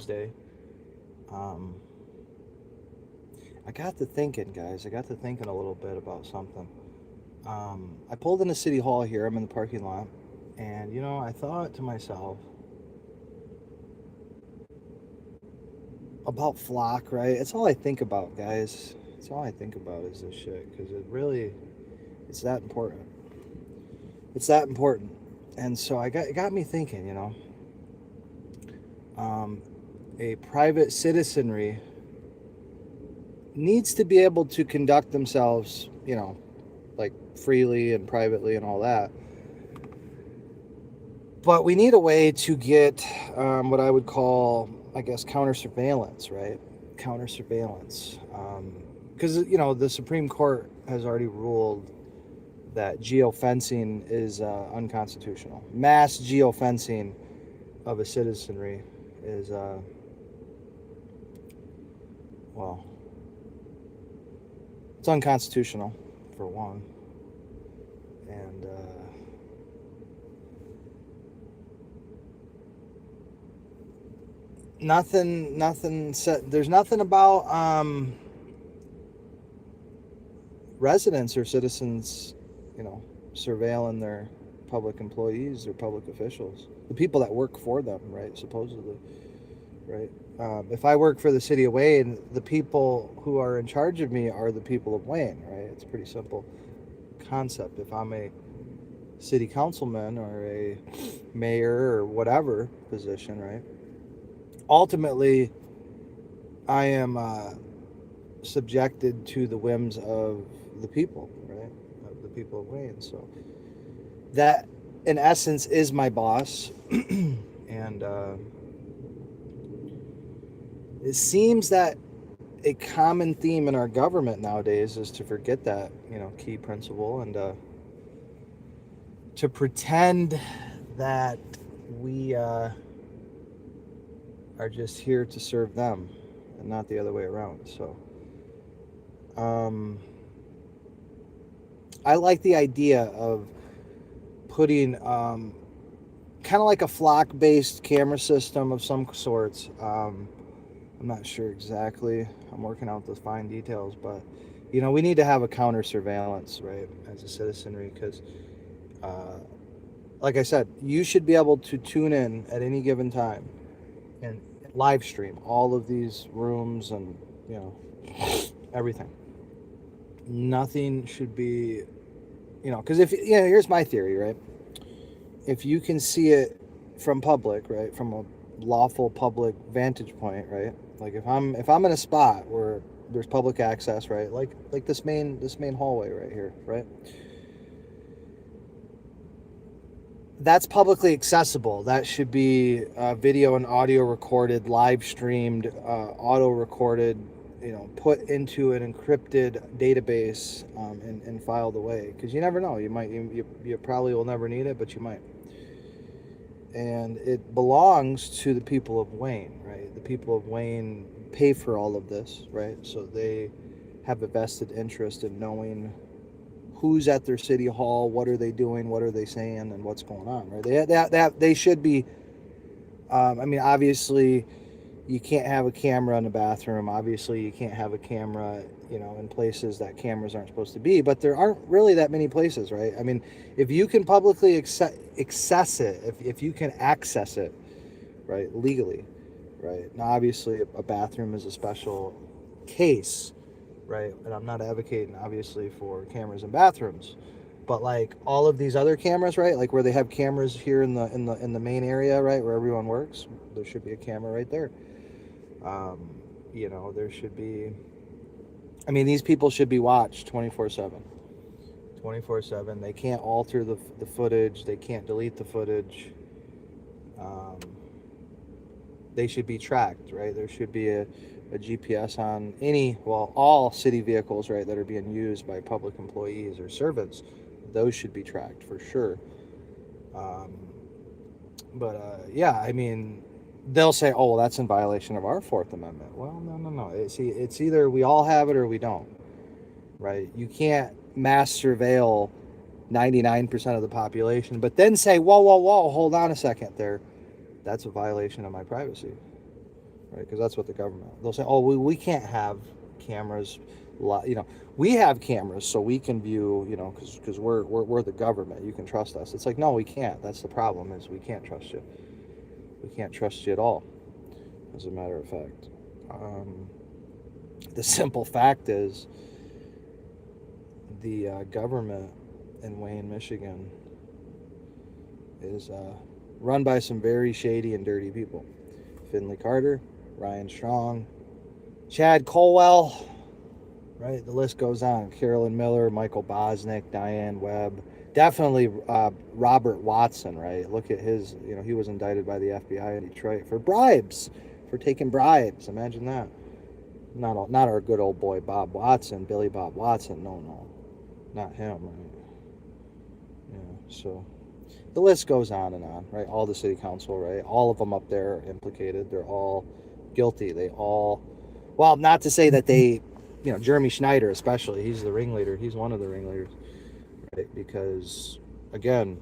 Wednesday. Um, I got to thinking, guys. I got to thinking a little bit about something. I pulled into City Hall here. I'm in the parking lot. And, I thought to myself about flock, right? It's all I think about, guys. It's all I think about is this shit because it's that important. It's that important. And so it got me thinking, um, a private citizenry needs to be able to conduct themselves, like freely and privately and all that. But we need a way to get what I would call, I guess, counter surveillance, right? Counter surveillance. Because, the Supreme Court has already ruled that geofencing is unconstitutional. Mass geofencing of a citizenry is, well, it's unconstitutional, for one. And, nothing said. There's nothing about residents or citizens, surveilling their public employees or public officials, the people that work for them, right? Supposedly, right? If I work for the city of Wayne, the people who are in charge of me are the people of Wayne, right? It's a pretty simple concept. If I'm a city councilman or a mayor or whatever position, right? Ultimately, I am subjected to the whims of the people, right? Of the people of Wayne. So that, in essence, is my boss. And it seems that a common theme in our government nowadays is to forget that, key principle and to pretend that we are just here to serve them and not the other way around. So I like the idea of putting kind of like a flock based camera system of some sorts. I'm not sure exactly. I'm working out the fine details, but we need to have a counter surveillance, right, as a citizenry, because, like I said, you should be able to tune in at any given time and live stream all of these rooms and everything. Nothing should be, because if here's my theory, right? If you can see it from public, right, from a lawful public vantage point, right? Like if I'm in a spot where there's public access, right? Like this main hallway right here, right? That's publicly accessible. That should be video and audio recorded, live streamed, auto recorded, put into an encrypted database and filed away. Because you never know. You probably will never need it, but you might. And it belongs to the people of Wayne, right? The people of Wayne pay for all of this, right? So they have a vested interest in knowing who's at their city hall, what are they doing, what are they saying, and what's going on, right? They should be. Obviously, you can't have a camera in the bathroom. Obviously, you can't have a camera, in places that cameras aren't supposed to be. But there aren't really that many places, right? I mean, if you can publicly access it, if you can access it, right, legally, right? Now, obviously, a bathroom is a special case, right? And I'm not advocating, obviously, for cameras in bathrooms, but like all of these other cameras, right? Like where they have cameras here in the main area, right, where everyone works, there should be a camera right there. There should be. I mean, these people should be watched 24/7. 24/7. They can't alter the footage. They can't delete the footage. Um, they should be tracked, right? There should be a GPS on all city vehicles, right, that are being used by public employees or servants. Those should be tracked for sure. Um, yeah, I mean, they'll say, "Oh, well, that's in violation of our Fourth Amendment." Well, no. It's either we all have it or we don't, right? You can't mass surveil 99% of the population, but then say, "Whoa, hold on a second there. That's a violation of my privacy." right? Because that's what the government, they'll say, oh, we can't have cameras, we have cameras so we can view, because we're the government, you can trust us. It's like, no, we can't. That's the problem, is we can't trust you. We can't trust you at all, as a matter of fact. The simple fact is, the government in Wayne, Michigan is run by some very shady and dirty people. Finley Carter, Ryan Strong, Chad Colwell, right? The list goes on. Carolyn Miller, Michael Bosnick, Diane Webb. Definitely Robert Watson, right? Look at his, he was indicted by the FBI in Detroit for bribes, for taking bribes. Imagine that. Not our good old boy Bob Watson, Billy Bob Watson. No, not him, right? Yeah, so the list goes on and on, right? All the city council, right? All of them up there are implicated. They're all guilty. They all, well, not to say that they, Jeremy Schneider especially, he's the ringleader. He's one of the ringleaders, right? Because, again,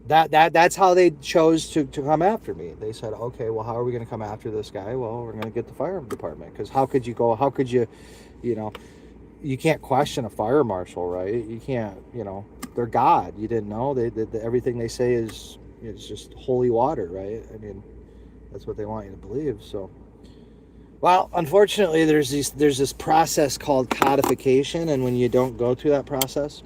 that's how they chose to come after me. They said, okay, well, how are we going to come after this guy? Well, we're going to get the fire department. Because how could you, you can't question a fire marshal, right? You can't, they're God. You didn't know. Everything they say is just holy water, right? I mean, that's what they want you to believe. So, well, unfortunately, there's this process called codification, and when you don't go through that process,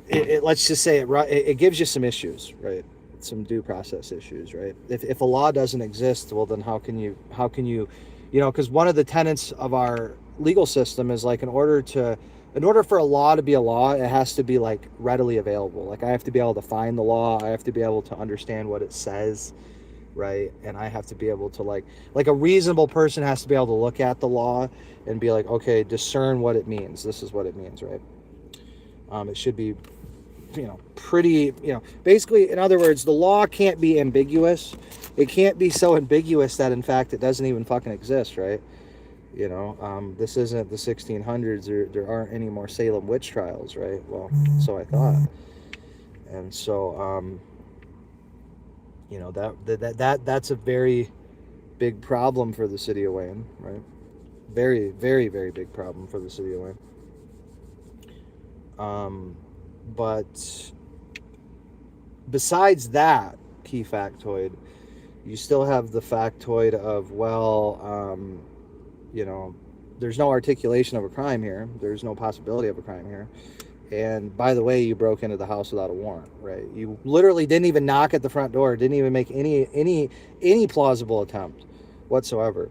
let's just say it gives you some issues, right? Some due process issues, right? If a law doesn't exist, well, then how can you because one of the tenets of our legal system is like, in order for a law to be a law, it has to be like readily available. Like, I have to be able to find the law, I have to be able to understand what it says, right? And I have to be able to like a reasonable person has to be able to look at the law and be like, okay, discern what it means. This is what it means, right? It should be, pretty, basically, in other words, the law can't be ambiguous. It can't be so ambiguous that, in fact, it doesn't even fucking exist, right? This isn't the 1600s. There aren't any more Salem witch trials, right? Well, so I thought. And so, that's a very big problem for the city of Wayne, right? Very, very, very big problem for the city of Wayne. But besides that key factoid, you still have the factoid of, there's no articulation of a crime here. There's no possibility of a crime here. And by the way, you broke into the house without a warrant, right? You literally didn't even knock at the front door, didn't even make any plausible attempt whatsoever.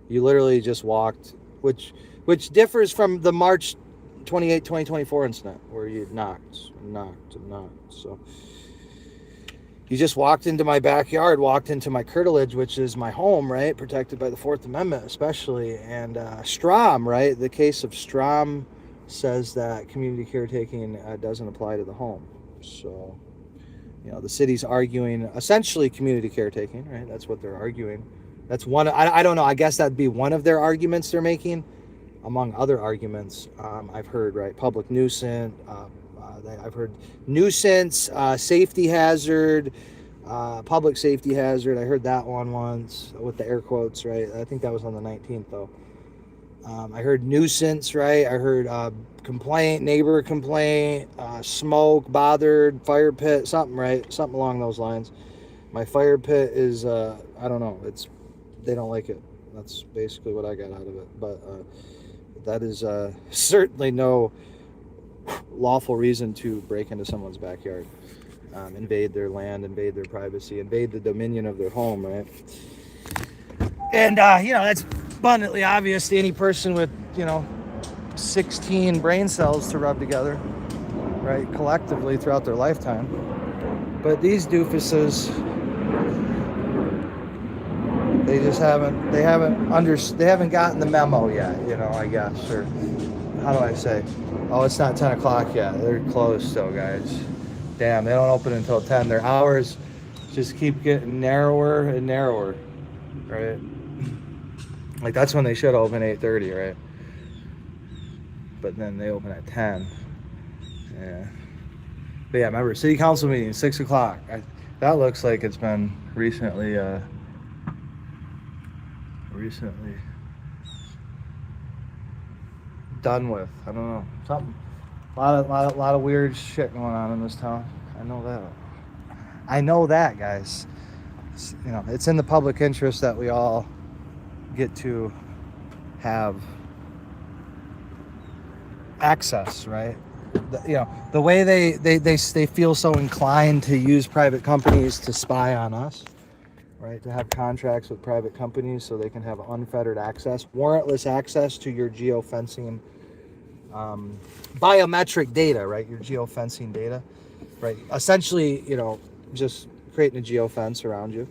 You literally just walked, which differs from the March 28, 2024 incident where you knocked. So you just walked into my backyard, walked into my curtilage, which is my home, right? Protected by the Fourth Amendment, especially. And Strom, right? The case of Strom says that community caretaking doesn't apply to the home. So, the city's arguing essentially community caretaking, right? That's what they're arguing. That's one. I don't know. I guess that'd be one of their arguments they're making, among other arguments. I've heard, right, public nuisance. I've heard nuisance, safety hazard, public safety hazard. I heard that one once with the air quotes, right? I think that was on the 19th, though. I heard nuisance, right? I heard complaint, neighbor complaint, smoke, bothered, fire pit, something, right? Something along those lines. My fire pit is, I don't know. They don't like it. That's basically what I got out of it. But that is certainly no lawful reason to break into someone's backyard, invade their land, invade their privacy, invade the dominion of their home, right? And, that's abundantly obvious to any person with, 16 brain cells to rub together, right, collectively throughout their lifetime. But these doofuses, they haven't gotten the memo yet, I guess, or how do I say? Oh, it's not 10 o'clock yet. They're closed still, guys. Damn, they don't open until 10. Their hours just keep getting narrower and narrower, right? Like, that's when they should open 8:30, right? But then they open at 10. Yeah. But yeah, remember, city council meeting, 6 o'clock. That looks like it's been recently done with. I don't know. Something. A lot of weird shit going on in this town. I know that. I know that, guys. You know, it's in the public interest that we all get to have access, right? You know, the way they feel so inclined to use private companies to spy on us, right? To have contracts with private companies so they can have unfettered access, warrantless access to your geofencing biometric data, right? Your geofencing data, right? Essentially, you know, just creating a geofence around you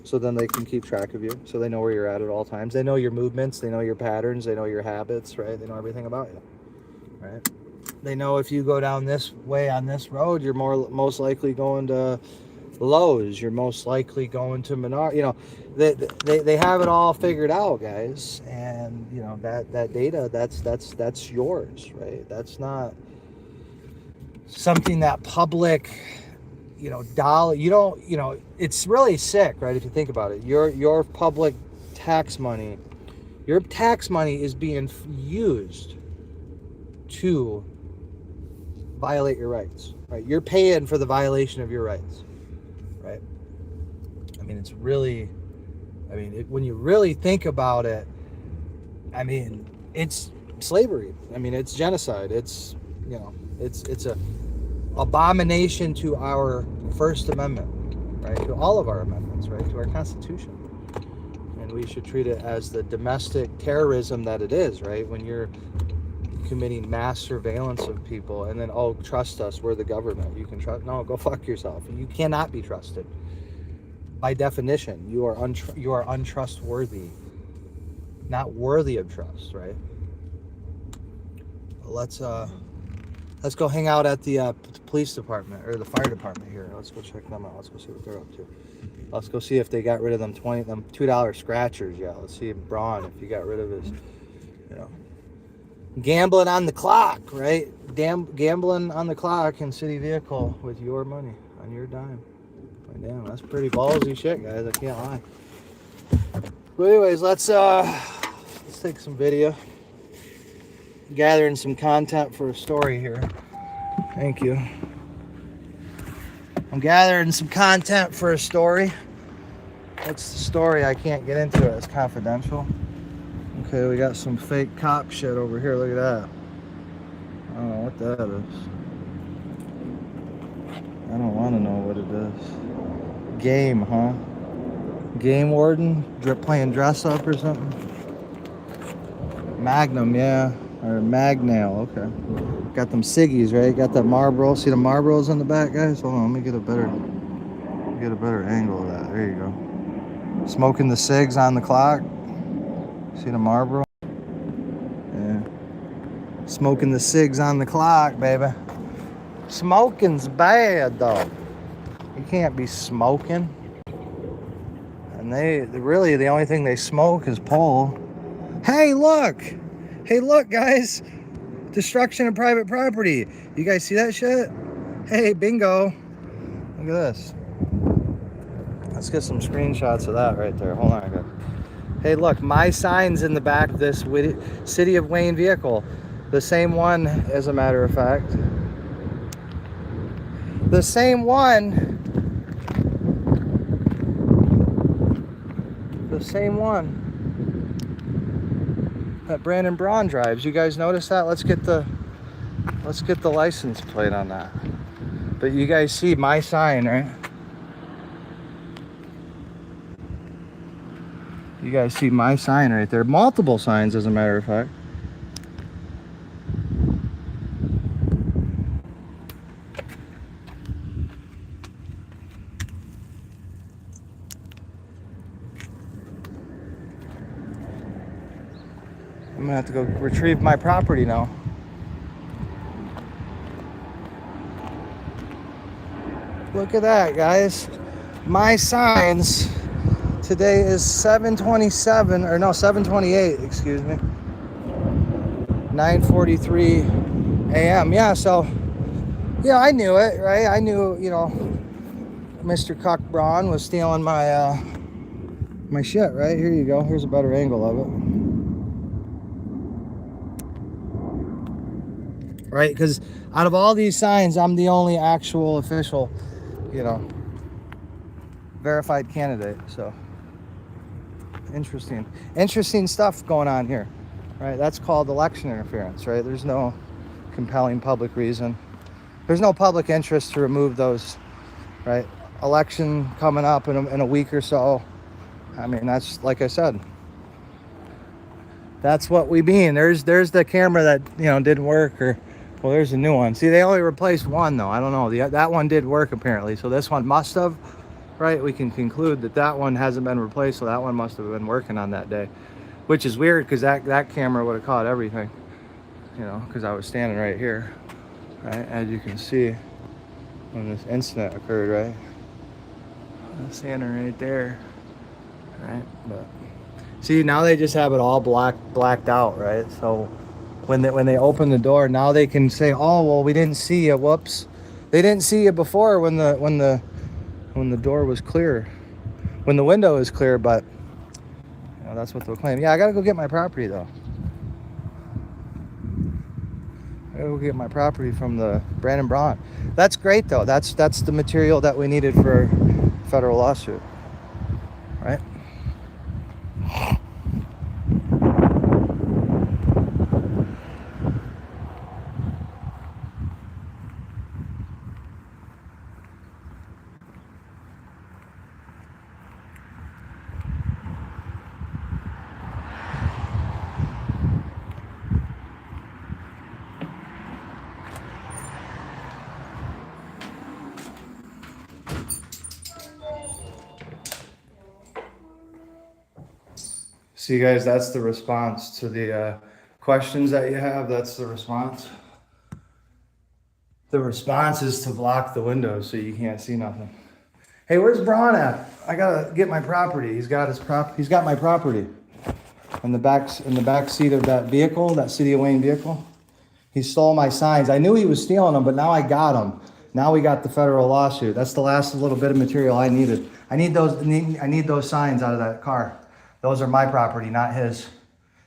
so then they can keep track of you, so they know where you're at all times. They know your movements, they know your patterns, they know your habits, right? They know everything about you, right? They know if you go down this way on this road, you're most likely going to Lowe's, you're most likely going to Menard. You know, they have it all figured out, guys. And you know that data, that's yours, right? That's not something that public, you know, dollar. You don't, you know, it's really sick, right? If you think about it, your public tax money, your tax money is being used to violate your rights, right? You're paying for the violation of your rights, right? I mean, it's really, I mean, when you really think about it, I mean, it's slavery. I mean, it's genocide. It's, you know, it's a abomination to our First Amendment, right? To all of our amendments, right? To our Constitution. And we should treat it as the domestic terrorism that it is, right? When you're committing mass surveillance of people and then, oh, trust us, we're the government, you can trust. No, go fuck yourself. You cannot be trusted. By definition, you are untrustworthy, not worthy of trust, right? Let's go hang out at the police department or the fire department here. Let's go check them out. Let's go see what they're up to. Let's go see if they got rid of them $2 scratchers yet. Let's see if Braun, if he got rid of his, you know, gambling on the clock, right? Gambling on the clock in city vehicle with your money on your dime. Damn, that's pretty ballsy shit, guys. I can't lie. But anyways, let's take some video. Gathering some content for a story here. Thank you. I'm gathering some content for a story. What's the story? I can't get into it. It's confidential. Okay, we got some fake cop shit over here. Look at that. I don't know what that is. I don't want to know what it is. Game, huh? Game warden? Playing dress up or something? Magnum, yeah. Or Magnail, okay. Got them ciggies, right? Got that Marlboro. See the Marlboros in the back, guys? Hold on, let me get a better angle of that. There you go. Smoking the cigs on the clock. See the Marlboro? Yeah. Smoking the cigs on the clock, baby. Smoking's bad, though. You can't be smoking. And they really, the only thing they smoke is pole. Hey, look! Hey, look, guys! Destruction of private property. You guys see that shit? Hey, bingo! Look at this. Let's get some screenshots of that right there. Hold on, guys. Hey, look, my sign's in the back of this City of Wayne vehicle. The same one, as a matter of fact. The same one. The same one that Brandon Braun drives. You guys notice that? Let's get the license plate on that. But you guys see my sign, right? You guys see my sign right there. Multiple signs, as a matter of fact. I'm gonna have to go retrieve my property now. Look at that, guys. My signs. Today is 7:27, or no, 7:28, excuse me. 9:43 a.m. Yeah, so, yeah, I knew it, right? I knew, you know, Mr. Cuck Braun was stealing my my shit, right? Here you go. Here's a better angle of it. Right? Because out of all these signs, I'm the only actual official, you know, verified candidate. So interesting stuff going on here, right? That's called election interference, right? There's no compelling public reason. There's no public interest to remove those, right? Election coming up in a week or so. I mean, that's, like I said, that's what we mean. There's the camera that, you know, didn't work, or, well, there's a new one. See, they only replaced one though. I don't know. That one did work apparently. So this one must have, right? We can conclude that that one hasn't been replaced. So that one must have been working on that day, which is weird because that camera would have caught everything, you know, because I was standing right here, right? As you can see when this incident occurred, right? I'm standing right there, right? But see, now they just have it all blacked out, right? So when they open the door, now they can say, "Oh, well, we didn't see you. Whoops." They didn't see you before when the door was clear, when the window is clear. But you know, that's what they'll claim. Yeah, I gotta go get my property though. I gotta go get my property from the Brandon Braun. That's great though. That's the material that we needed for a federal lawsuit, right? See, guys, that's the response to the questions that you have. That's the response. The response is to block the windows so you can't see nothing. Hey, where's Braun at? I gotta get my property. He's got my property in the back seat of that vehicle, that City of Wayne vehicle. He stole my signs. I knew he was stealing them, but now I got them. Now we got the federal lawsuit. That's the last little bit of material I needed. I need those signs out of that car. Those are my property, not his.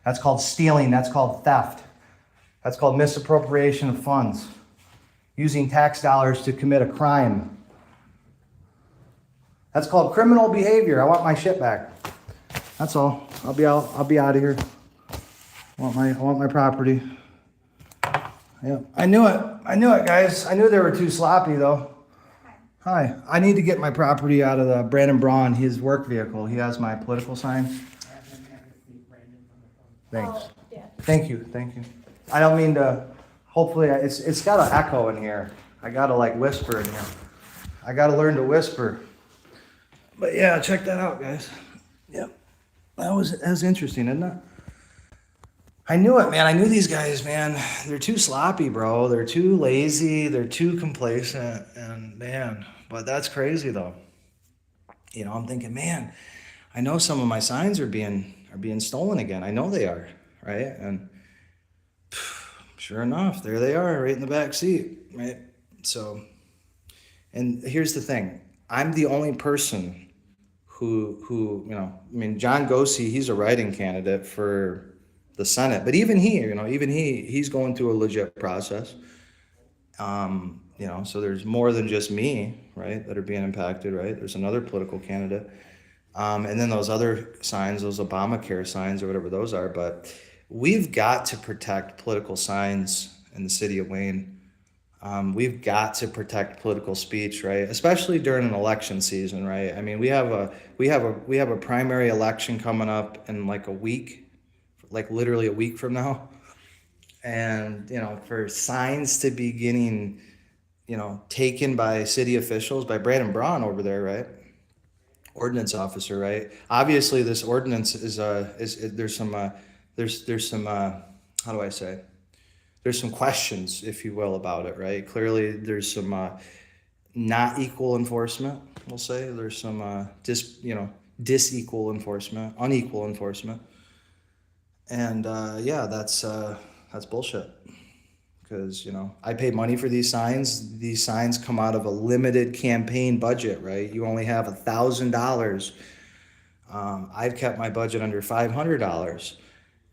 That's called stealing. That's called theft. That's called misappropriation of funds. Using tax dollars to commit a crime. That's called criminal behavior. I want my shit back. That's all. I'll be out of here. I want my property. Yeah. I knew it, guys. I knew they were too sloppy though. Hi. I need to get my property out of the Brandon Braun, his work vehicle. He has my political sign. Thanks. Thank you. I don't mean to, hopefully, it's got an echo in here. I got to like whisper in here. I got to learn to whisper. But yeah, check that out, guys. Yep. That was interesting, isn't it? I knew it, man. I knew these guys, man. They're too sloppy, bro. They're too lazy. They're too complacent. And man, but that's crazy though. You know, I'm thinking, man, I know some of my signs are being stolen again. I know they are, right? And sure enough, there they are, right in the back seat, right? So, and here's the thing: I'm the only person who you know. I mean, John Gosey, he's a write-in candidate for the Senate, but even he's going through a legit process. You know, so there's more than just me, right, that are being impacted, right? There's another political candidate. And then those other signs, those Obamacare signs or whatever those are. But we've got to protect political signs in the city of Wayne. We've got to protect political speech, right? Especially during an election season, right? I mean, we have a primary election coming up in like a week, like literally a week from now. And, you know, for signs to be getting, you know, taken by city officials, by Brandon Braun over there, right? Ordinance officer, right? Obviously, this ordinance is there's some how do I say? There's some questions, if you will, about it, right? Clearly, there's some not equal enforcement. We'll say there's some unequal enforcement, and yeah, that's bullshit. because, you know, I pay money for these signs. These signs come out of a limited campaign budget, right? You only have $1,000. I've kept my budget under $500.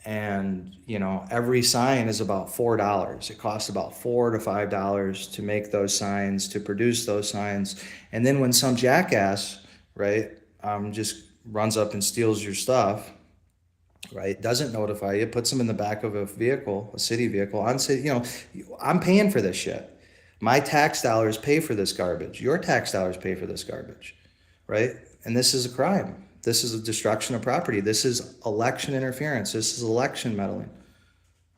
And, you know, every sign is about $4. It costs about $4 to $5 to make those signs, to produce those signs. And then when some jackass, right, just runs up and steals your stuff, right, doesn't notify you, puts them in the back of a vehicle, a city vehicle, on city, you know, I'm paying for this shit. My tax dollars pay for this garbage. Your tax dollars pay for this garbage, right? And this is a crime. This is a destruction of property. This is election interference. This is election meddling,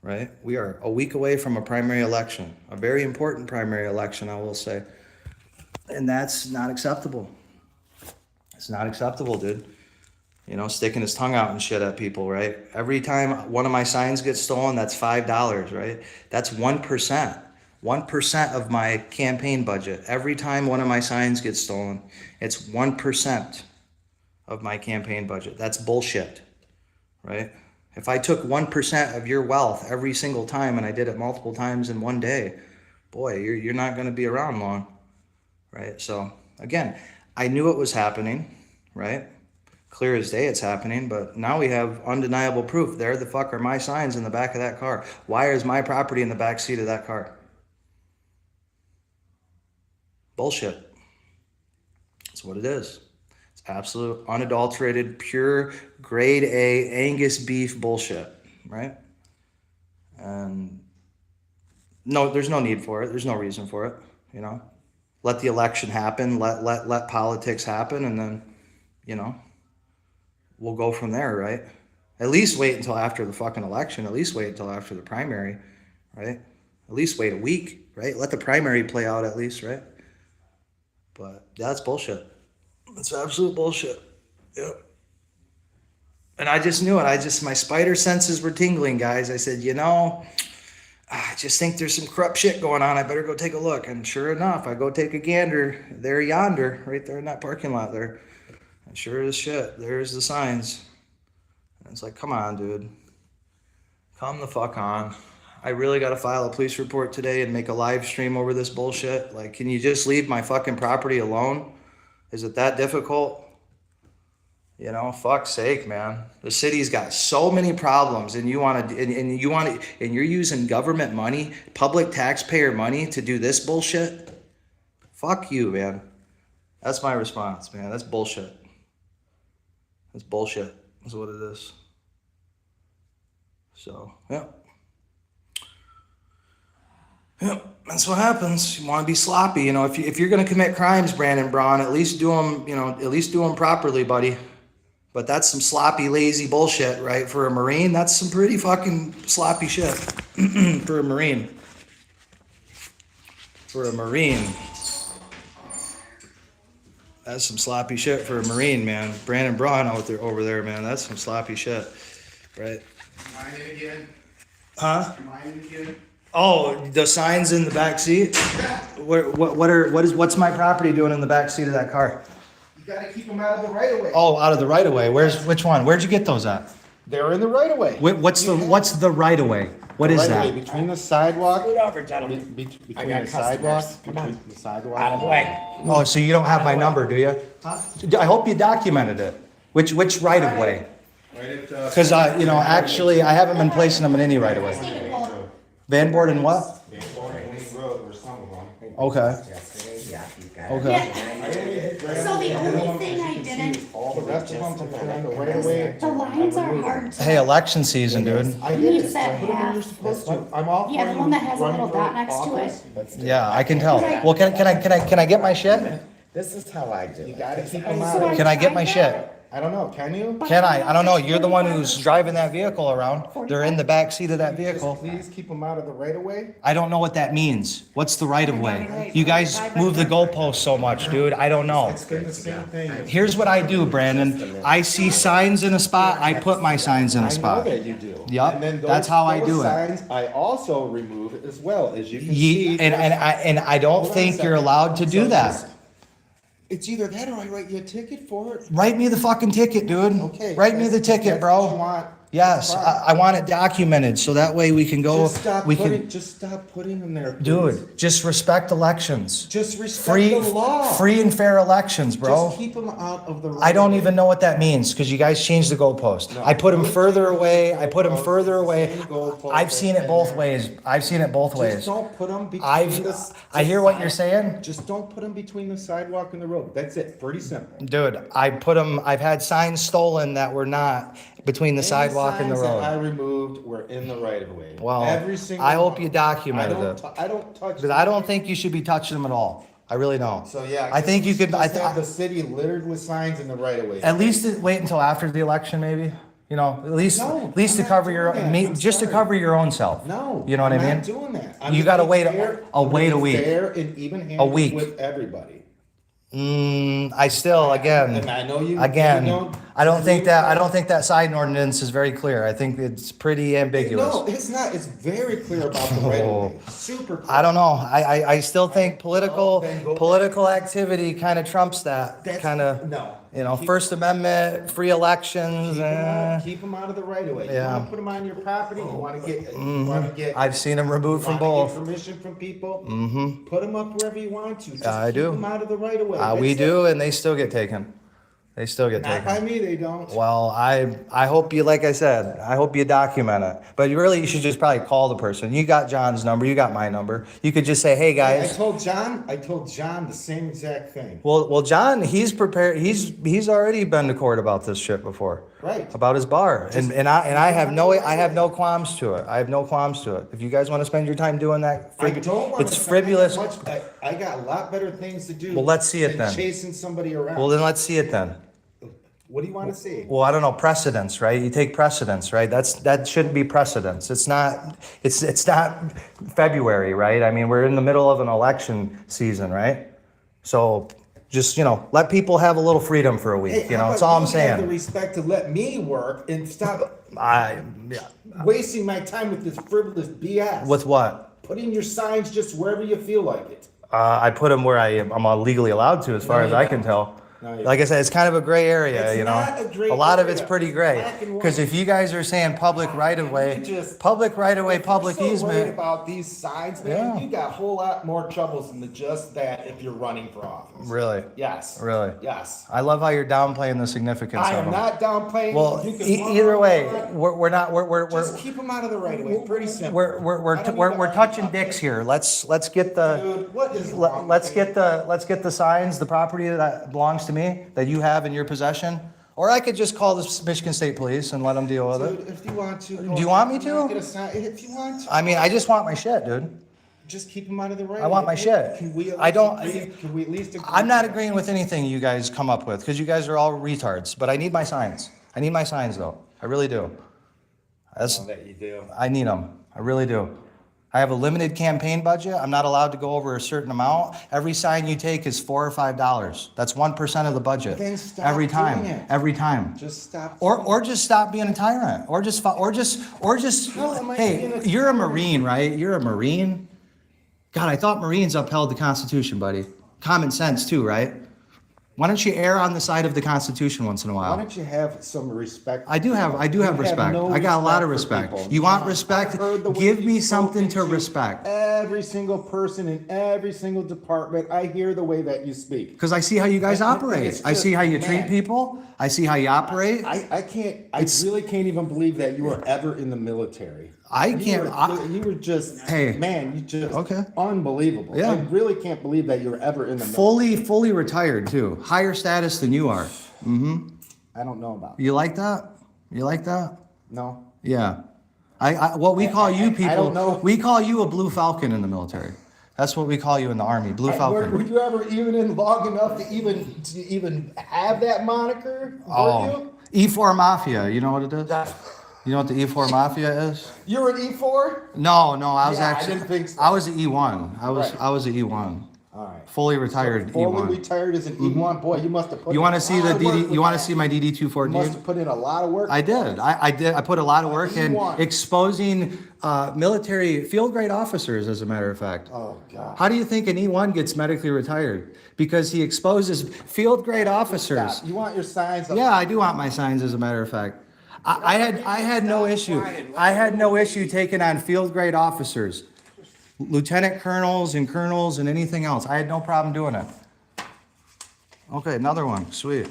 right? We are a week away from a primary election, a very important primary election, I will say. And that's not acceptable. It's not acceptable, dude. You know, sticking his tongue out and shit at people, right? Every time one of my signs gets stolen, that's $5, right? That's 1%. 1% of my campaign budget. Every time one of my signs gets stolen, it's 1% of my campaign budget. That's bullshit, right? If I took 1% of your wealth every single time and I did it multiple times in one day, boy, you're not going to be around long, right? So again, I knew it was happening, right? Clear as day it's happening, but now we have undeniable proof. There the fuck are my signs in the back of that car. Why is my property in the back seat of that car? Bullshit. That's what it is. It's absolute, unadulterated, pure, grade A Angus beef bullshit, right? And no, there's no need for it. There's no reason for it, you know? Let the election happen, let politics happen, and then, you know, we'll go from there, right? At least wait until after the fucking election. At least wait until after the primary, right? At least wait a week, right? Let the primary play out at least, right? But that's bullshit. It's absolute bullshit. Yep. And I just knew it. My spider senses were tingling, guys. I said, you know, I just think there's some corrupt shit going on. I better go take a look. And sure enough, I go take a gander. There yonder, right there in that parking lot there. And sure as shit, there's the signs. And it's like, come on, dude. Come the fuck on. I really got to file a police report today and make a live stream over this bullshit. Like, can you just leave my fucking property alone? Is it that difficult? You know, fuck's sake, man. The city's got so many problems, and and you're using government money, public taxpayer money, to do this bullshit. Fuck you, man. That's my response, man. That's bullshit. That's bullshit. That's what it is. So, yeah. Yep, that's what happens. You want to be sloppy, you know. If you're gonna commit crimes, Brandon Braun, at least do them, you know, at least do them properly, buddy. But that's some sloppy, lazy bullshit, right? For a Marine, that's some pretty fucking sloppy shit. For a Marine. For a Marine. That's some sloppy shit for a Marine, man. Brandon Braun over there, man. That's some sloppy shit, right? Mine again. Huh? Mine again. Oh, the signs in the back seat. What's my property doing in the back seat of that car? You gotta keep them out of the right of way. Oh, out of the right of way. Which one? Where'd you get those at? They're in the right of way. What's the right of way? What is that? Between the sidewalk. Scoot over, gentlemen. Between I got the sidewalk. customers. Come on. Between the sidewalk. Out of the way. Oh, so you don't have my number, do you? I hope you documented it. Which right of way? Right at, Because you know, actually, I haven't been placing them in any right of way. Van Board and what? Road or some of them. Okay. Yeah. So the only thing I didn't, All the rest of them are in the right of way. the lines are hard to. Hey, election season, dude. I Needs did. that I put them where you're half. supposed to. I'm all. Yeah, the one that has a little dot next to it. Yeah, I can tell. Well, can I get my shit? This is how I do You it. gotta keep them So out of. Can I get my shit? I don't know, can you? Can I? I don't know. You're the one who's driving that vehicle around. They're in the back seat of that vehicle. Please keep them out of the right of way. I don't know what that means. What's the right of way? You guys move the goalposts so much, dude. I don't know. It's been the same thing. Here's what I do, Brandon. I see signs in a spot, I put my signs in a I know spot. that you do. Yup, And then that's how I those do it. signs I also remove as well, as you can see. And I don't think you're allowed to do that. It's either that or I write you a ticket for it. Write me the fucking ticket, dude. Okay. Write me the that's- ticket, that's what you bro. want. Yes, fine. I want it documented, so that way we can go, Just stop we putting, can, just stop putting them there, please. dude, just respect elections. Just respect Free, the law. free and fair elections, bro. Just keep them out of the right I don't of way. even know what that means, because you guys changed the goalpost. No, I put them no further change away, the I put them goalpost. further away. Same goalpost I've seen it that's both been ways. I've seen it both Just ways. don't put them between I hear what you're saying. Just don't put them between the sidewalk and the road. That's it. Pretty simple. Dude, I've had signs stolen that were not between the sidewalk and the Any signs that I road. removed were in the right of way. Well, Every single I hope one. you documented it. I don't touch. Because I don't think you should be touching them at all. I really don't. So yeah. I think you could, Just have the city littered with signs in the right of way. at least wait until after the election, maybe. You know, at least No, to I'm not cover doing your, that. me, I'm just to sorry. cover your own self. No. You know what I I'm mean? not doing that. I'm You gonna gotta be wait fair- a I'm wait gonna a be week. Fair and even-handed week. with everybody. I still, And again, I know you. again, you don't- I don't think that sign ordinance is very clear. I think it's pretty ambiguous. No, it's not. It's very clear about the right of way. Super clear. I don't know. I still think then go back. political activity kind of trumps that That's- kind of, no. you know, Keep- First Amendment, free elections. Keep them out of the right of way. You Yeah. want to put them on your property. You want to get. You want to get. I've seen them removed from wanna get both. Permission from people. Mm-hmm. Put them up wherever you want to. Just I keep do. them out of the right of way. We That's it. do, and they still get taken. They still get Not by taken. me. They don't. Well, I hope you, like I said, I hope you document it. But you should just probably call the person. You got John's number. You got my number. You could just say, hey I guys. told John the same exact thing. Well, John, he's prepared. He's already been to court about this shit before. Right. About his bar, and I have no qualms to it. I have no qualms to it. If you guys want to spend your time doing that, I don't want it's frivolous. I got a lot better things to do. Well, let's see it than then. Chasing somebody around. Well, then let's see it then. What do you want to see? Well, I don't know, precedence, right? You take precedence, right? That shouldn't be precedence. It's not February, right? I mean, we're in the middle of an election season, right? So just, let people have a little freedom for a week, Hey, how that's about all I'm you have the saying. respect to let me work and stop Yeah. wasting my time with this frivolous BS. With what? Putting your signs just wherever you feel like it. I put them where I'm legally allowed to, as far No, as you I can don't. tell. No, you Like I said, it's kind of a gray area, It's not a gray lot of it's area. pretty gray. Black and white. Because if you guys are saying public right of way, public You're so worried easement. about these signs, man. Yeah. You got a whole lot more troubles than just that if you're running for office. Really? Yes. Really? Yes. I love how you're downplaying the significance I of am them. not downplaying. Well, You can run either all way, you want. we're not, we're, Just keep them out of the right of way. Pretty simple. we're I don't need to argue touching about dicks that. here. Let's get the, Dude, what is wrong let's with get the signs, the property that belongs to me, that you have in your possession. Or I could just call the Michigan State Police and let them deal with you? it. Dude, if you want to. Do you want me to? Get a sign. If you want to. I mean, I just want my shit, dude. Just keep them out of the right. I want of way. my shit. Can we at I don't- least agree- Can we at least agree? I'm not agreeing with anything you guys come up with, because you guys are all retards, but I need my signs. I need my signs, though. I really do. That you do. I need them. I really do. I have a limited campaign budget. I'm not allowed to go over a certain amount. Every sign you take is $4 or $5. That's 1% of the budget. Then stop Every doing time. it. Every time. Just stop. Or just stop being a tyrant. Or just How am I being hey, a you're a Marine, right? You're a Marine. God, I thought Marines upheld the Constitution, buddy. Common sense too, right? Why don't you err on the side of the Constitution once in a Why while? don't you have some respect? I do have You respect. no I got a lot of respect respect. for people. You want respect? I've heard the way Give you've me something spoken to respect. Every single person in every single department, I hear the way that you speak. Because I see how you guys operate. It's I see how you just treat mad. people. I see how you operate. I really can't even believe that you were ever in the military. I You can't- were- You were just, Hey. man, you just, Okay. unbelievable. Yeah. I really can't believe that you were ever in the military. Fully retired too. Higher status than you are. I don't know about it. You like that? You like that? No. Yeah. What we call you I people, don't know. we call you a blue falcon in the military. That's what we call you in the army, blue Were falcon. you ever even in long enough to even have that moniker? Were Oh, E4 Mafia. You know what it is? you? You know what the E4 Mafia is? You were an E4? No, I was Yeah, I actually. didn't think so. I was an E1. Right. I was an E1. All right. Fully retired Fully E1. retired as an E1. Boy, you must have put You in want a to see lot the of work DD? with You want to that. see my DD You must 214? have put in a lot of work. I did. I did. I put a lot of work in E1. exposing military field grade officers, as a matter of fact. Oh, God. How do you think an E1 gets medically retired? Because he exposes field grade officers. Stop. You want your signs up? Yeah, I do want my signs, as a matter of fact. I had no issue. I had no issue taking on field grade officers, lieutenant colonels and anything else. I had no problem doing it. Okay, another one. Sweet.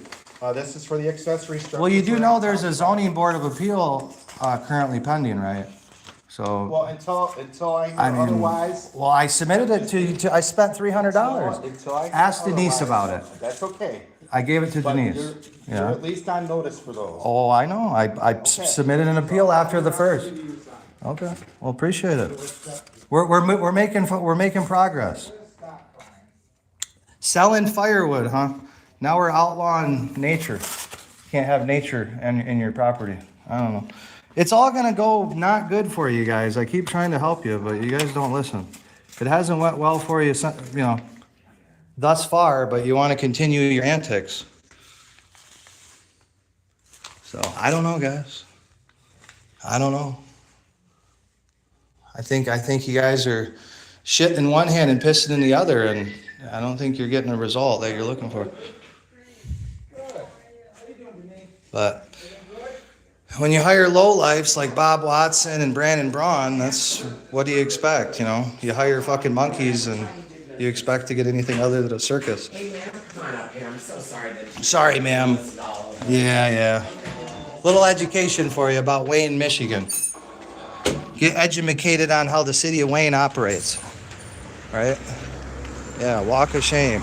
This is for the accessory structure. Well, you do know there's a zoning board of appeal currently pending, right? So. Well, until I hear I mean, otherwise. well, I submitted it to I spent $300. Until I hear Ask Denise otherwise, about it. That's okay. I gave it to But Denise. you're Yeah. at least on notice for those. Oh, I know. I submitted an appeal after the first. Okay. Well, appreciate it. We're making progress. Selling firewood, huh? Now we're outlawing nature. Can't have nature in your property. I don't know. It's all gonna go not good for you guys. I keep trying to help you, but you guys don't listen. It hasn't went well for you, thus far, but you want to continue your antics. So I don't know, guys. I don't know. I think you guys are shitting in one hand and pissing in the other, and I don't think you're getting a result that you're looking for. But when you hire lowlifes like Bob Watson and Brandon Braun, that's what do you expect? You hire fucking monkeys and you expect to get anything other than a circus. Hey, man, come on up here. I'm so sorry that. Sorry, ma'am. Yeah. Little education for you about Wayne, Michigan. Get educated on how the city of Wayne operates. Right? Yeah, walk of shame.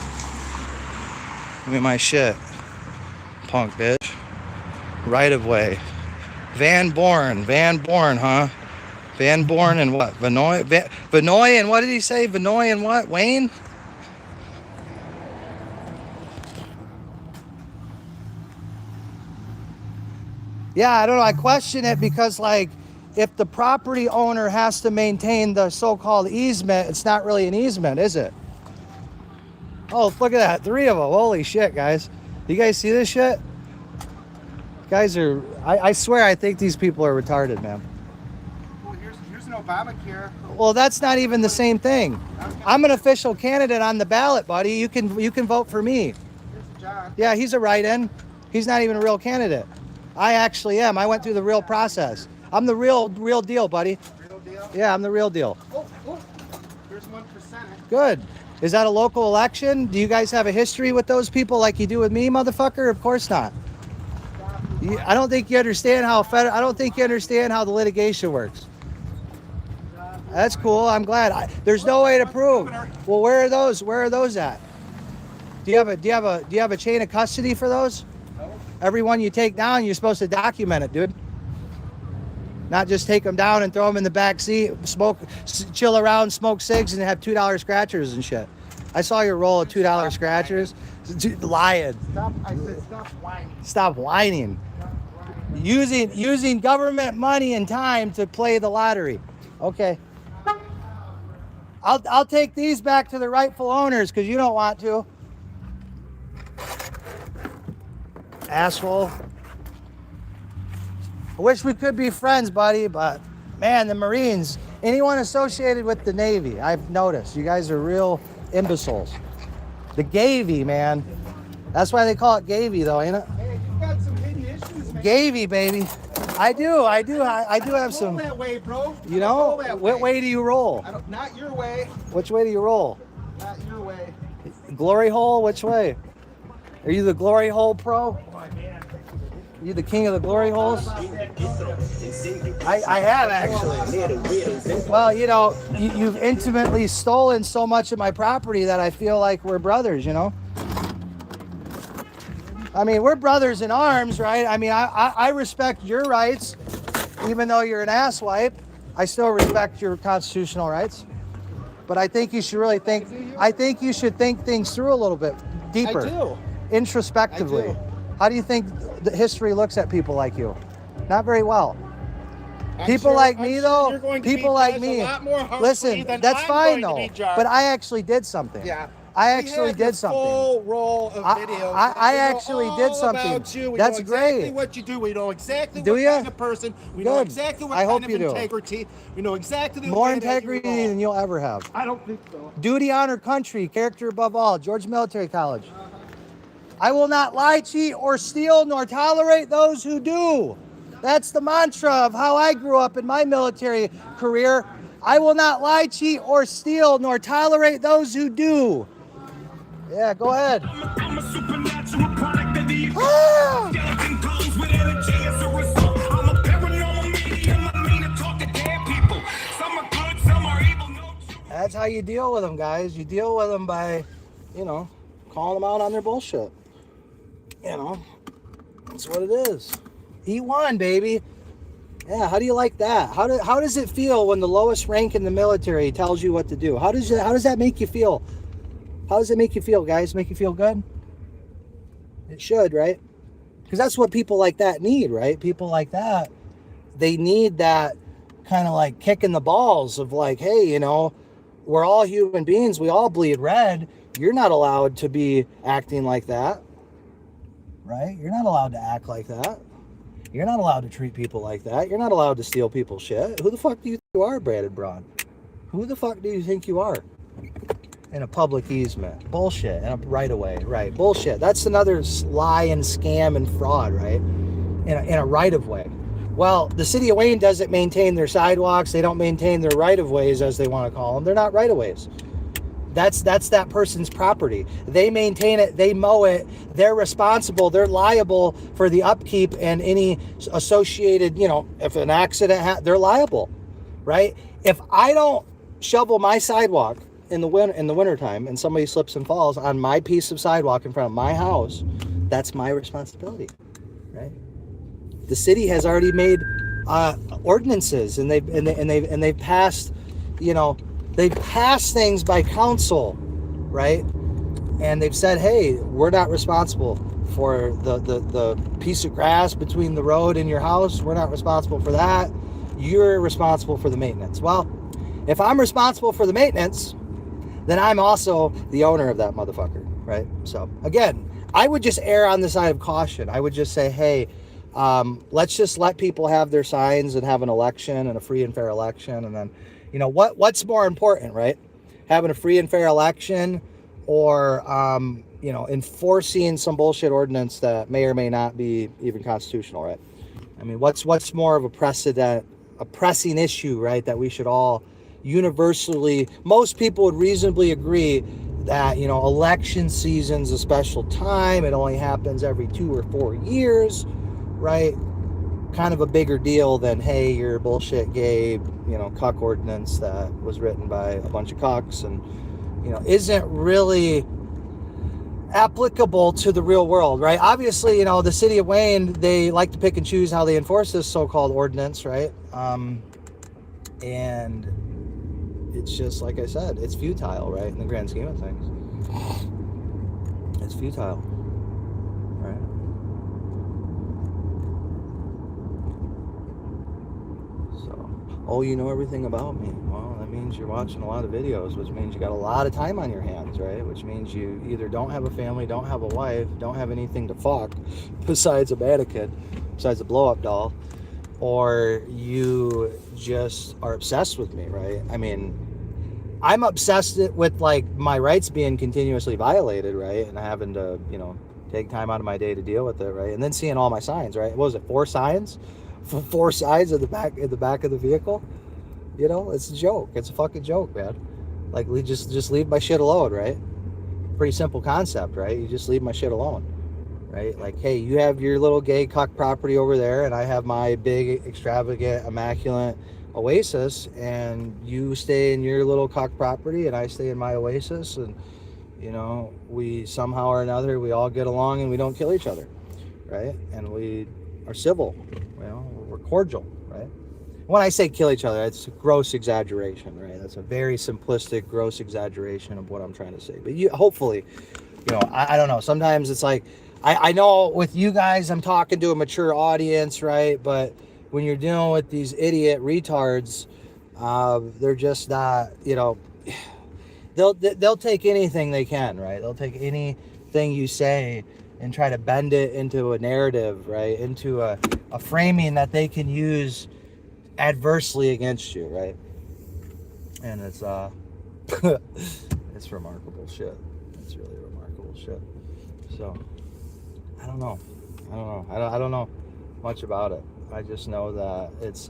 Give me my shit. Punk bitch. Right of way. Van Born, huh? Van Born and what? Vanoy and what did he say? Vanoy and what? Wayne? Yeah, I don't know. I question it because, if the property owner has to maintain the so-called easement, it's not really an easement, is it? Oh, look at that. 3 of them. Holy shit, guys. You guys see this shit? Guys are, I swear, I think these people are retarded, man. Well, here's an Obamacare. Well, that's not even the same thing. I'm an official candidate on the ballot, buddy. You can vote for me. Here's John. Yeah, he's a write-in. He's not even a real candidate. I actually am. I went through the real process. I'm the real deal, buddy. Real deal? Yeah, I'm the real deal. Oh, here's 1%. Good. Is that a local election? Do you guys have a history with those people like you do with me, motherfucker? Of course not. I don't think you understand how I don't think you understand how the litigation works. That's cool. I'm glad. There's no way to prove. Well, where are those? Where are those at? Do you have a chain of custody for those? No. Every one you take down, you're supposed to document it, dude. Not just take them down and throw them in the back seat, chill around, smoke cigs, and have $2 scratchers and shit. I saw your roll of $2 scratchers. Lying. I said stop whining. Stop whining. Using government money and time to play the lottery. Okay. I'll take these back to the rightful owners because you don't want to. Asshole. I wish we could be friends, buddy, but man, the Marines, anyone associated with the Navy, I've noticed, you guys are real imbeciles. The Gavy, man. That's why they call it Gavy, though, ain't it? Hey, you got some hidden issues, man. Gavy, baby. I do have some. Roll that way, bro. You know, Roll that what way do you roll? Not your way. Which way do you roll? Not your way. Glory hole? Which way? Are you the glory hole pro? Are you the king of the glory holes? I have actually. Well, you've intimately stolen so much of my property that I feel like we're brothers, I mean, we're brothers in arms, right? I mean, I respect your rights, even though you're an asswipe. I still respect your constitutional rights. But I think you should really think things through a little bit deeper. I do. Introspectively. I do. How do you think the history looks at people like you? Not very well. People like me, though, people like me. Listen, that's fine, though. But I actually did something. Yeah. I actually did something. Full roll of videos. I actually did something. About you. We That's know exactly great. what you do. We know exactly Do what ya? kind of person. We know Good. exactly what I kind hope of you do. integrity. We know exactly the More way that you integrity roll. than you'll ever have. I don't think so. Duty, honor, country, character above all. Georgia Military College. I will not lie, cheat, or steal, nor tolerate those who do. That's the mantra of how I grew up in my military career. I will not lie, cheat, or steal, nor tolerate those who do. Yeah, go ahead. I'm a supernatural product of the Ah! skeleton clothes with energy as a result. I'm a paranormal medium. I mean to talk to dead people. Some are good, some are evil. No truth. That's how you deal with them, guys. You deal with them by, calling them out on their bullshit. That's what it is. E1, baby. Yeah, how do you like that? How does it feel when the lowest rank in the military tells you what to do? How does that make you feel? How does it make you feel, guys? Make you feel good? It should, right? Because that's what people like that need, right? People like that, they need that kind of like kick in the balls of like, hey, we're all human beings. We all bleed red. You're not allowed to be acting like that, right? You're not allowed to act like that. You're not allowed to treat people like that. You're not allowed to steal people's shit. Who the fuck do you think you are, Brandon Braun? Who the fuck do you think you are? In a public easement. Bullshit. In a right-of-way. Right. Bullshit. That's another lie and scam and fraud, right? In a right-of-way. Well, the city of Wayne doesn't maintain their sidewalks. They don't maintain their right-of-ways, as they want to call them. They're not right-of-ways. That's that person's property. They maintain it. They mow it. They're responsible. They're liable for the upkeep and any associated, if an accident they're liable, right? If I don't shovel my sidewalk in the wintertime and somebody slips and falls on my piece of sidewalk in front of my house, that's my responsibility, right? The city has already made ordinances, and they've passed, they've passed things by council, right? And they've said, hey, we're not responsible for the piece of grass between the road and your house. We're not responsible for that. You're responsible for the maintenance. Well, if I'm responsible for the maintenance, then I'm also the owner of that motherfucker, right? So again, I would just err on the side of caution. I would just say, hey, let's just let people have their signs and have an election and a free and fair election. And then, what's more important, right? Having a free and fair election or, enforcing some bullshit ordinance that may or may not be even constitutional, right? I mean, what's more of a pressing issue, right? That we should all universally, most people would reasonably agree that, election season's a special time. It only happens every 2 or 4 years, right? Kind of a bigger deal than, hey, your bullshit gay, cuck ordinance that was written by a bunch of cucks and, isn't really applicable to the real world, right? Obviously, the city of Wayne, they like to pick and choose how they enforce this so-called ordinance, right? And it's just, like I said, it's futile, right? In the grand scheme of things. It's futile, right? Oh, you know everything about me. Well, that means you're watching a lot of videos, which means you got a lot of time on your hands, right? Which means you either don't have a family, don't have a wife, don't have anything to fuck besides a mannequin, besides a blow-up doll, or you just are obsessed with me, right? I mean, I'm obsessed with, like, my rights being continuously violated, right? And having to, take time out of my day to deal with it, right? And then seeing all my signs, right? What was it, 4 signs? 4 sides in the back of the vehicle. It's a joke. It's a fucking joke, man. Like, we just leave my shit alone, right? Pretty simple concept, right? You just leave my shit alone, right? Like, hey, you have your little gay cuck property over there, and I have my big, extravagant, immaculate oasis, and you stay in your little cuck property, and I stay in my oasis, and we somehow or another, we all get along, and we don't kill each other, right? And we are civil, we're cordial, right? When I say kill each other, it's a gross exaggeration, right? That's a very simplistic, gross exaggeration of what I'm trying to say. But hopefully, I don't know. Sometimes it's like, I know with you guys, I'm talking to a mature audience, right? But when you're dealing with these idiot retards, they're just not, they'll take anything they can, right? They'll take anything you say and try to bend it into a narrative, right? Into a framing that they can use adversely against you, right? And it's it's remarkable shit. It's really remarkable shit. So I don't know. I don't know much about it. I just know that it's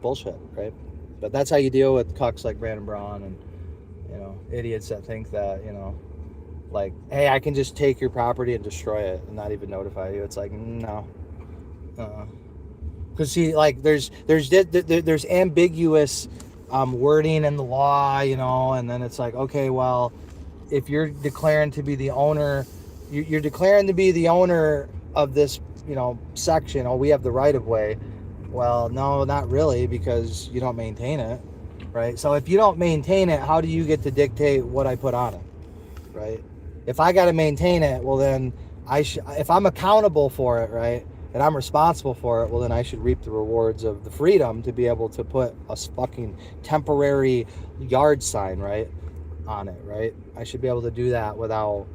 bullshit, right? But that's how you deal with cucks like Brandon Braun and, you know, idiots that think that, you know, like, hey, I can just take your property and destroy it and not even notify you. It's like, no. Because see, like, there's ambiguous wording in the law, you know, and then it's like, okay, well, if you're declaring to be the owner, you're declaring to be the owner of this, you know, section. Oh, we have the right of way. Well, no, not really, because you don't maintain it, right? So if you don't maintain it, how do you get to dictate what I put on it, right? If I got to maintain it, well then if I'm accountable for it, right, and I'm responsible for it, well then I should reap the rewards of the freedom to be able to put a fucking temporary yard sign, right, on it, right? I should be able to do that without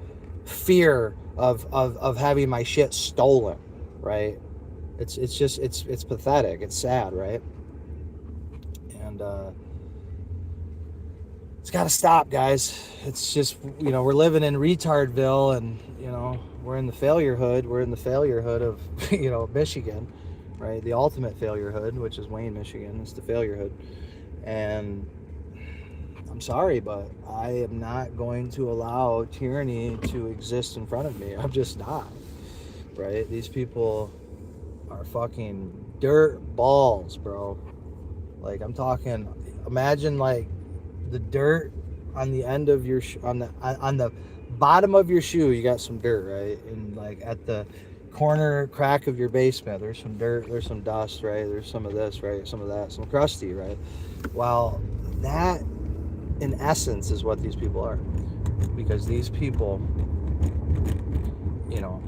fear of having my shit stolen, right? It's just it's pathetic. It's sad, right? And it's got to stop, guys. It's just, you know, we're living in retardville, and you know, we're in the failure hood. We're in the failure hood of you know, Michigan, right? The ultimate failure hood, which is Wayne, Michigan. It's the failure hood, and I'm sorry, but I am not going to allow tyranny to exist in front of me. I'm just not, right? These people are fucking dirt balls, bro. Like, I'm talking, imagine like the dirt on the end of your on the bottom of your shoe, you got some dirt, right? And like at the corner crack of your basement, there's some dirt, there's some dust, right? There's some of this, right? Some of that, some crusty, right? Well, that in essence is what these people are, because these people, you know,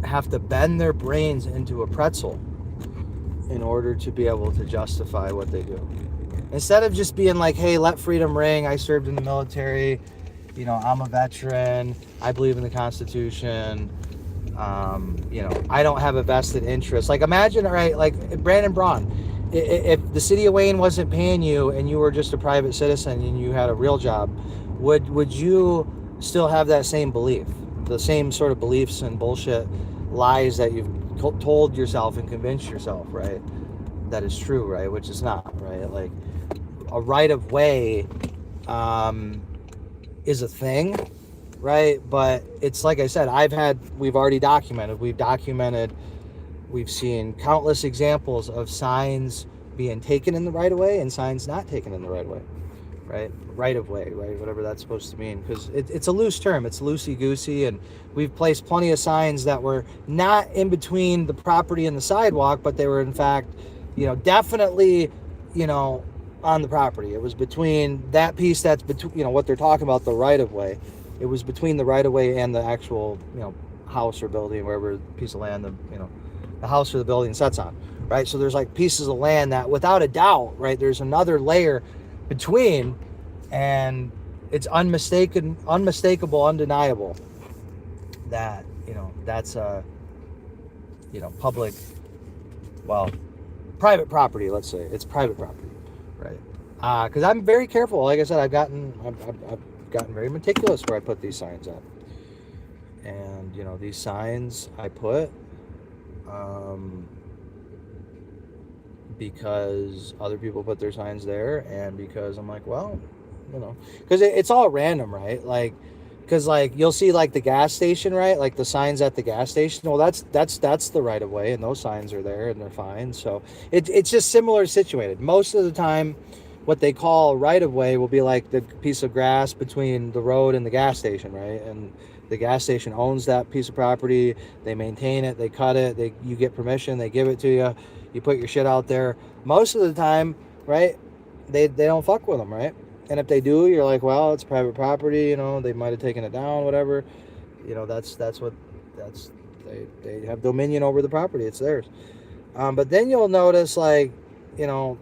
have to bend their brains into a pretzel in order to be able to justify what they do. Instead of just being like, hey, let freedom ring, I served in the military, you know, I'm a veteran, I believe in the Constitution, you know, I don't have a vested interest. Like, imagine, right, like Brandon Braun, if the city of Wayne wasn't paying you and you were just a private citizen and you had a real job, would you still have that same belief, the same sort of beliefs and bullshit lies that you've told yourself and convinced yourself, right, that is true, right, which is not, right? Like, a right of way is a thing, right? But it's like I said, we've seen countless examples of signs being taken in the right of way and signs not taken in the right of way, right? Right of way, right? Whatever that's supposed to mean, because it's a loose term, it's loosey-goosey, and we've placed plenty of signs that were not in between the property and the sidewalk, but they were in fact, you know, definitely, you know, on the property. It was between that piece that's between, you know, what they're talking about, the right of way. It was between the right of way and the actual, you know, house or building, wherever piece of land the, you know, the house or the building sets on, right? So there's like pieces of land that without a doubt, right, there's another layer between, and it's unmistakable, undeniable that, you know, that's a, you know, public, well, private property, let's say. It's private property, right? Because I'm very careful. Like I said, I've gotten very meticulous where I put these signs up. And, you know, these signs I put because other people put their signs there, and because I'm like, well, you know, because it's all random, right? Like, because like you'll see like the gas station, right? Like the signs at the gas station. Well, that's the right of way, and those signs are there and they're fine. So it's just similar situated. Most of the time, what they call right of way will be like the piece of grass between the road and the gas station, right? And the gas station owns that piece of property. They maintain it. They cut it. You get permission. They give it to you. You put your shit out there. Most of the time, right? They don't fuck with them, right? And if they do, you're like, well, it's private property. You know, they might have taken it down, whatever. You know, they have dominion over the property. It's theirs. But then you'll notice, like, you know,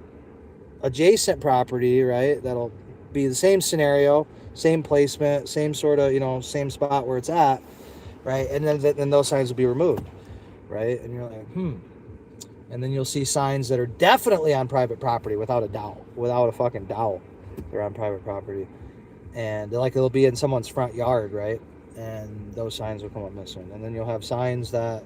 adjacent property, right? That'll be the same scenario, same placement, same sort of, you know, same spot where it's at, right? And then those signs will be removed, right? And you're like, And then you'll see signs that are definitely on private property, without a fucking doubt. They're on private property, and it'll be in someone's front yard, right? And those signs will come up missing. And then you'll have signs that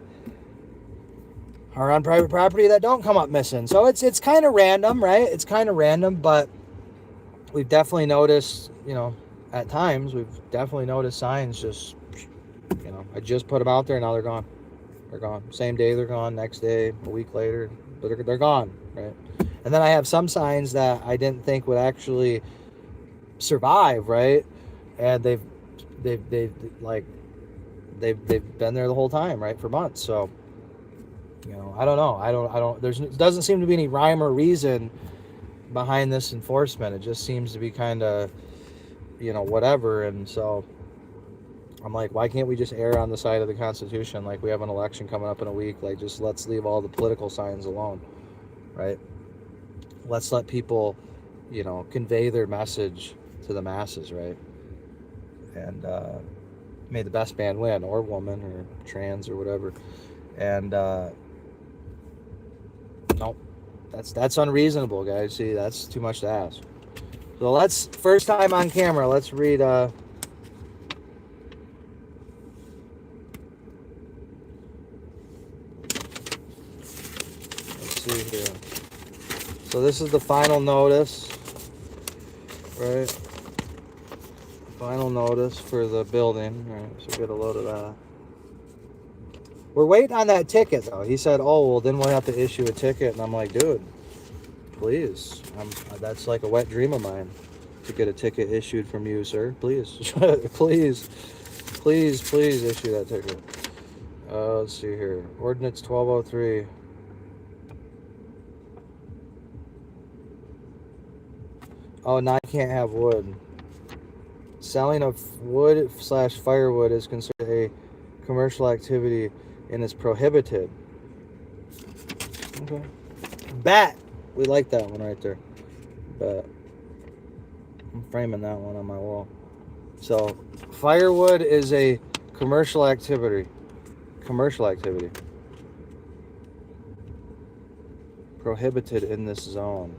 are on private property that don't come up missing. So it's kind of random, right? It's kind of random, but we've definitely noticed, at times we've definitely noticed signs just, I just put them out there, now they're gone. They're gone. Same day they're gone, next day, a week later, they're gone, right? And then I have some signs that I didn't think would actually survive, right? And they've been there the whole time, right, for months. So, I don't know. There doesn't seem to be any rhyme or reason behind this enforcement. It just seems to be kind of, whatever. And so I'm like, why can't we just err on the side of the Constitution? Like, we have an election coming up in a week. Like, just let's leave all the political signs alone, right? Let's let people, convey their message to the masses, right? And may the best man win, or woman, or trans, or whatever. And no, that's unreasonable, guys. See, that's too much to ask. So let's, first time on camera, let's read let's see here. So this is the final notice, right? Final notice for the building. All right, so get a load of that. We're waiting on that ticket, though. He said, oh, well, then we'll have to issue a ticket. And I'm like, dude, please. That's like a wet dream of mine, to get a ticket issued from you, sir. Please. please issue that ticket. Let's see here. Ordinance 1203. Oh, now I can't have wood. Selling of wood/firewood is considered a commercial activity and is prohibited. Okay. Bet. We like that one right there. Bet. I'm framing that one on my wall. So, firewood is a commercial activity. Commercial activity. Prohibited in this zone.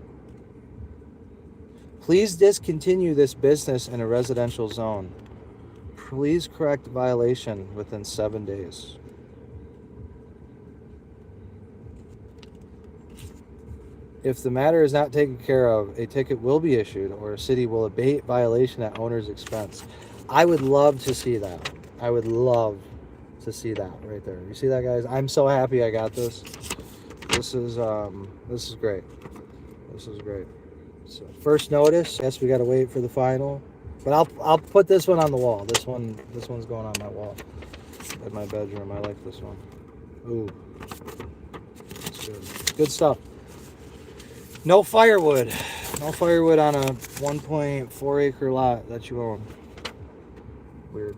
Please discontinue this business in a residential zone. Please correct violation within 7 days. If the matter is not taken care of, a ticket will be issued or a city will abate violation at owner's expense. I would love to see that. I would love to see that right there. You see that, guys? I'm so happy I got this. This is great. This is great. So first notice, yes, we got to wait for the final, but I'll put this one on the wall. This one's going on my wall in my bedroom. I like this one. Ooh, that's good stuff. No firewood on a 1.4 acre lot that you own. Weird.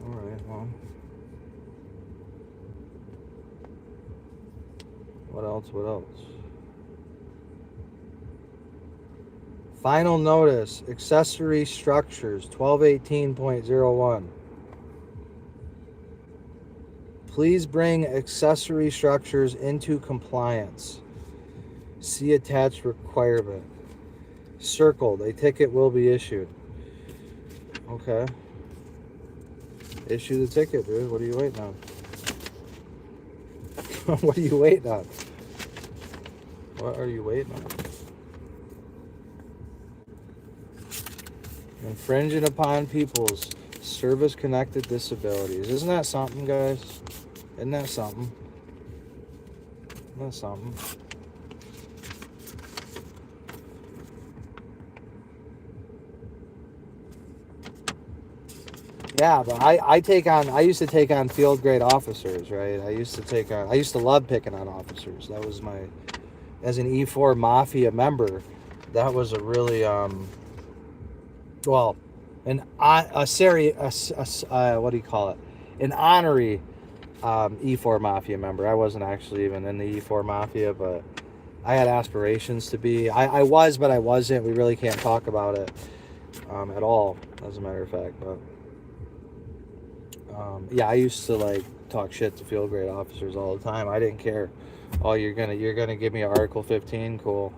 All right, well, what else? Final notice, accessory structures, 1218.01. Please bring accessory structures into compliance. See attached requirement. Circled, a ticket will be issued. Okay. Issue the ticket, dude. What are you waiting on? What are you waiting on? What are you waiting on? Infringing upon people's service-connected disabilities. Isn't that something, guys? Isn't that something? Isn't that something? Yeah, but I used to take on field grade officers, right? I used to love picking on officers. That was as an E4 Mafia member, that was a really, what do you call it? An honorary E4 Mafia member. I wasn't actually even in the E4 Mafia, but I had aspirations to be. I was, but I wasn't. We really can't talk about it at all, as a matter of fact. But yeah, I used to talk shit to field grade officers all the time. I didn't care. Oh, you're gonna give me an Article 15? Cool.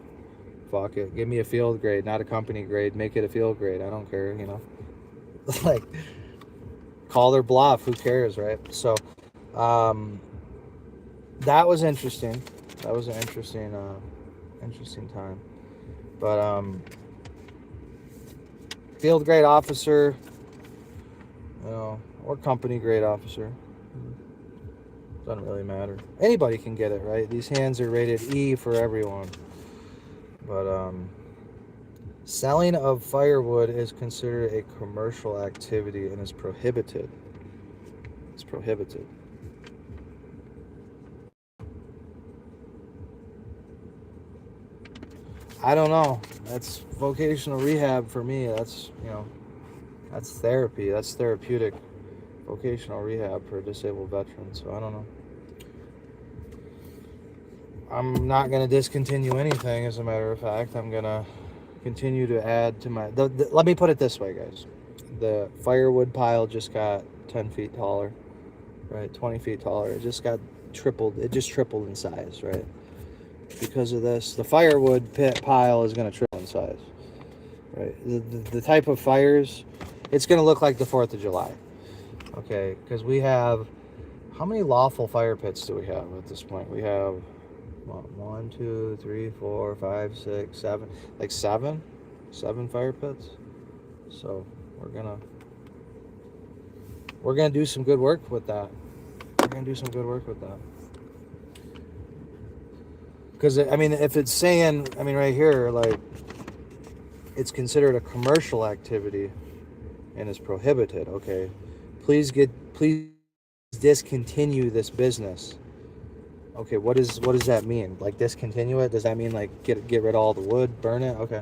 Fuck it. Give me a field grade, not a company grade. Make it a field grade. I don't care, call their bluff. Who cares, right? So, that was interesting. That was an interesting time. But field grade officer, or company grade officer, doesn't really matter. Anybody can get it, right? These hands are rated E for everyone. But selling of firewood is considered a commercial activity and is prohibited. It's prohibited. I don't know. That's vocational rehab for me. That's, that's therapy. That's therapeutic vocational rehab for a disabled veteran. So I don't know. I'm not going to discontinue anything, as a matter of fact. I'm going to continue to add to my... let me put it this way, guys. The firewood pile just got 10 feet taller, right? 20 feet taller. It just got tripled. It just tripled in size, right? Because of this, the firewood pit pile is going to triple in size, right? The type of fires, it's going to look like the 4th of July, okay? Because we have... How many lawful fire pits do we have at this point? We have... 1, 2, 3, 4, 5, 6, 7, like seven fire pits. So we're gonna do some good work with that. Because I mean, if it's saying, I mean, right here, like, it's considered a commercial activity and is prohibited. Okay, please discontinue this business. Okay, what does that mean? Like, discontinue it? Does that mean like get rid of all the wood, burn it? Okay.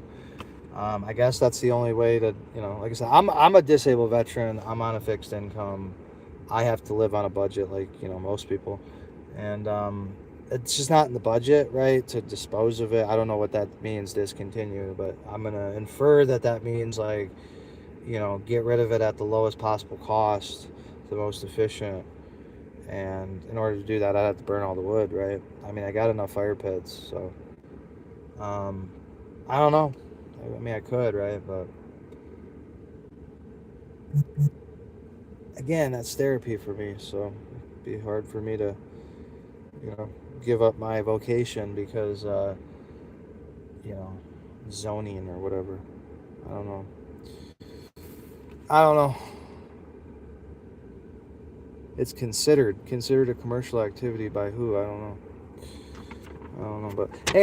I guess that's the only way to, like I said, I'm a disabled veteran. I'm on a fixed income. I have to live on a budget like, most people. And it's just not in the budget, right, to dispose of it. I don't know what that means, discontinue, but I'm going to infer that means like, get rid of it at the lowest possible cost, the most efficient. And in order to do that, I'd have to burn all the wood, right? I mean, I got enough fire pits, so I don't know. I mean, I could, right? But again, that's therapy for me, so it'd be hard for me to, give up my vocation because, zoning or whatever. I don't know. It's considered a commercial activity by who? I don't know. But hey,